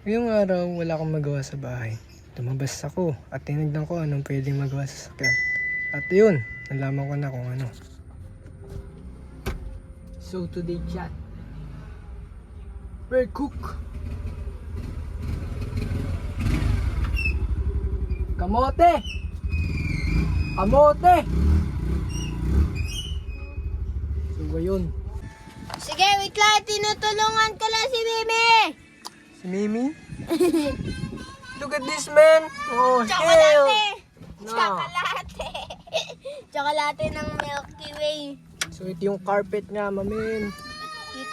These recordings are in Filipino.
Ngayong araw, wala akong magawa sa bahay. Lumabas ako at tinignan ko anong pwedeng magawa sa sakyan. At yun, nalaman ko na kung ano. So today chat, we're cook. Kamote! Kamote! So yun. Sige, wait lang. Tinutulungan ko lang si Mimi. Si Mimi? Look at this man! Oh, hell! Chocolate! No. Chocolate! Chocolate ng Milky Way. So ito yung carpet nga, mamin.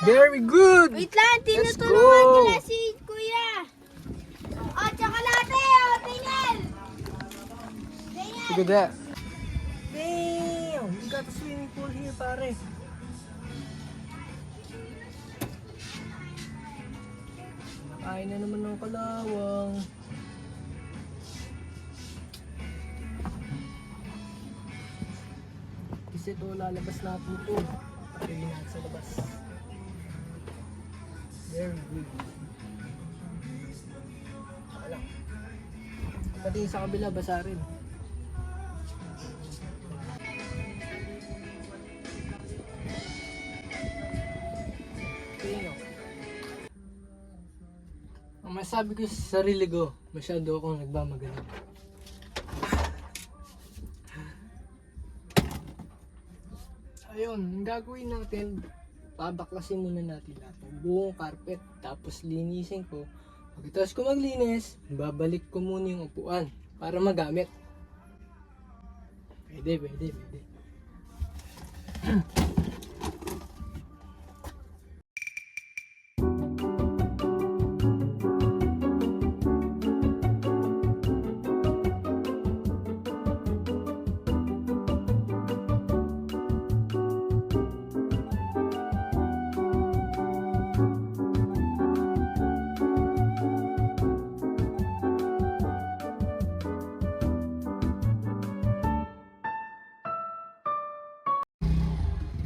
Very good! Wait lang, Let's tinutulungan ko go. lang si Kuya. Oh, chocolate! Oh, tingnan! Tingnan! Look at that. Damn! You got a swimming pool here, pare. Nakain na naman ng kalawang. Kasi ito, lalabas natin ito. Pagkagin natin sa labas. Very good. Wala. Pati yung sa kabila, basa rin. Tingnan. Ang masabi ko sa sarili ko, masyado akong nagmamagaling. Ayun, ang gagawin natin, pabaklasin muna natin lahat ng buong carpet, tapos linisin ko. Pagkatapos ko maglinis, babalik ko muna yung upuan para magamit. Pwede.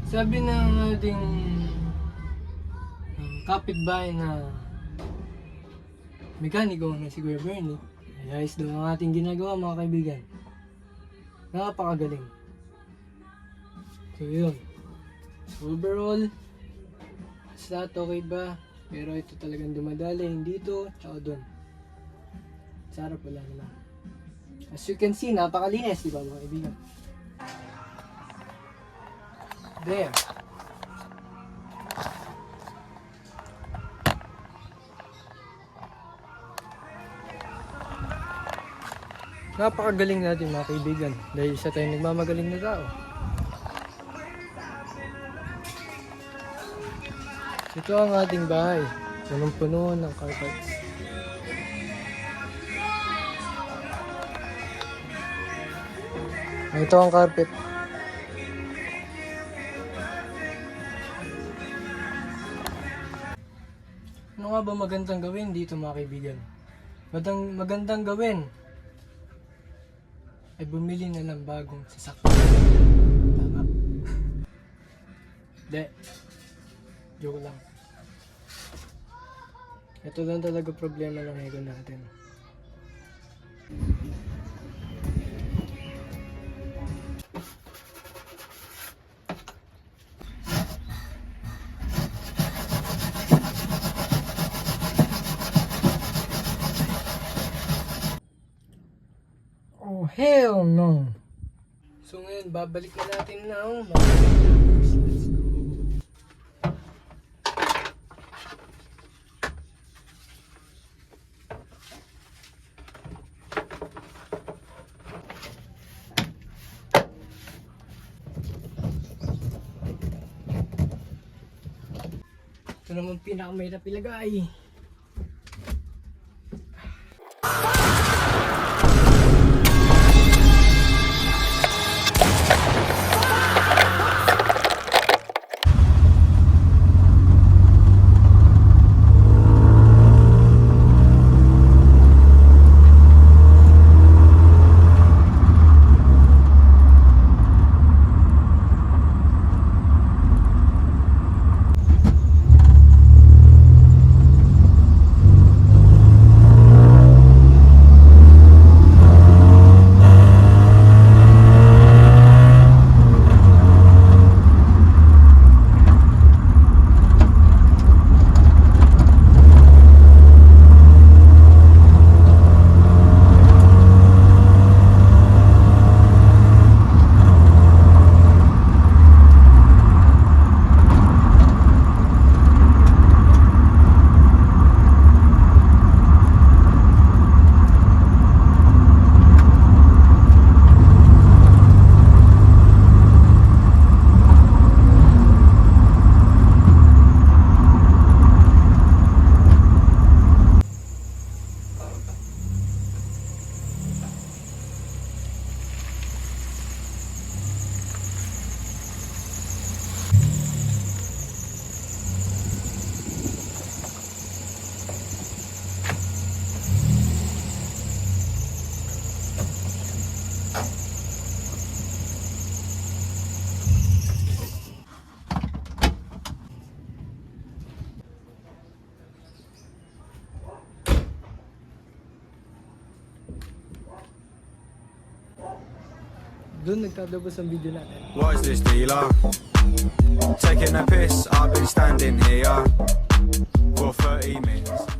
Sabi ng ating kapitbahay na mekaniko na si Kuya Bernie, ay ayos daw ang ating ginagawa, mga kaibigan. Napakagaling. So yun. So overall, lahat okay ba? Pero ito talagang dumadali, hindi ito, tsaka doon. Sarap wala naman. As you can see, napakalinis, di ba mga kaibigan? There. Napakagaling natin mga kaibigan dahil isa tayong nagmamagaling na tao. Ito ang ating bahay. Punong-puno ng carpets. Ito ang carpet. Ano nga ba magandang gawin dito mga kaibigan? Magandang gawin ay bumili na ng bagong sasakyan. Tama. Hindi. Joke lang. Ito lang talaga problema ng ego natin. Oh, hell no! So ngayon, babalik na natin na. Let's go. Ito naman pinakamahirap ilagay. Doon nagtatapos ang video natin. What is this dealer? Taking a piss, I've been standing here for 30 minutes.